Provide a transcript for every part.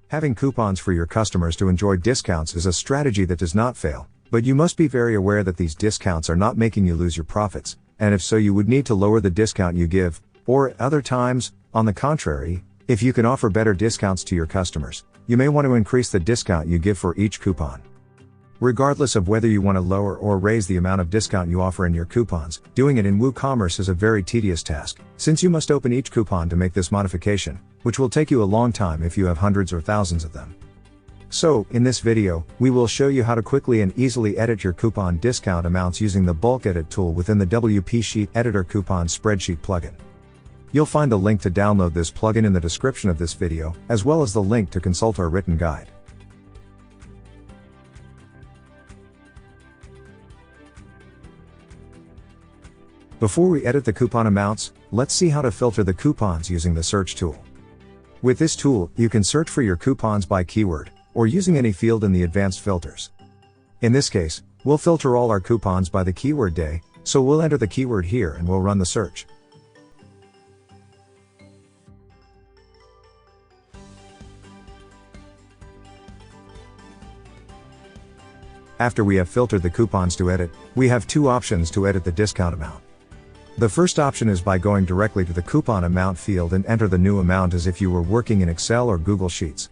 Having coupons for your customers to enjoy discounts is a strategy that does not fail, but you must be very aware that these discounts are not making you lose your profits, and if so, you would need to lower the discount you give, or at other times, on the contrary, if you can offer better discounts to your customers, you may want to increase the discount you give for each coupon. Regardless of whether you want to lower or raise the amount of discount you offer in your coupons, doing it in WooCommerce is a very tedious task, since you must open each coupon to make this modification, which will take you a long time if you have hundreds or thousands of them. So, in this video, we will show you how to quickly and easily edit your coupon discount amounts using the bulk edit tool within the WP Sheet Editor Coupon Spreadsheet plugin. You'll find the link to download this plugin in the description of this video, as well as the link to consult our written guide. Before we edit the coupon amounts, let's see how to filter the coupons using the search tool. With this tool, you can search for your coupons by keyword, or using any field in the advanced filters. In this case, we'll filter all our coupons by the keyword day, so we'll enter the keyword here and we'll run the search. After we have filtered the coupons to edit, we have two options to edit the discount amount. The first option is by going directly to the coupon amount field and enter the new amount as if you were working in Excel or Google Sheets.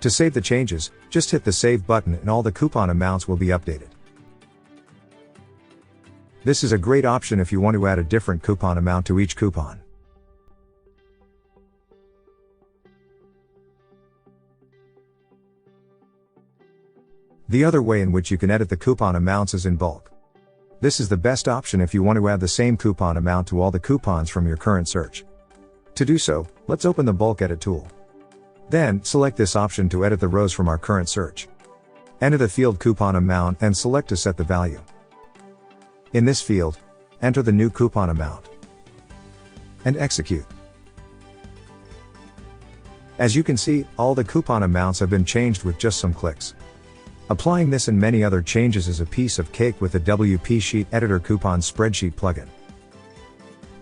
To save the changes, just hit the Save button and all the coupon amounts will be updated. This is a great option if you want to add a different coupon amount to each coupon. The other way in which you can edit the coupon amounts is in bulk. This is the best option if you want to add the same coupon amount to all the coupons from your current search. To do so, let's open the bulk edit tool. Then, select this option to edit the rows from our current search. Enter the field coupon amount and select to set the value. In this field, enter the new coupon amount. And execute. As you can see, all the coupon amounts have been changed with just some clicks. Applying this and many other changes is a piece of cake with the WP Sheet Editor Coupon Spreadsheet plugin.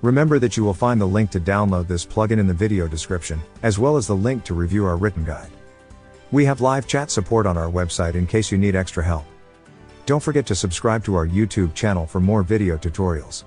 Remember that you will find the link to download this plugin in the video description, as well as the link to review our written guide. We have live chat support on our website in case you need extra help. Don't forget to subscribe to our YouTube channel for more video tutorials.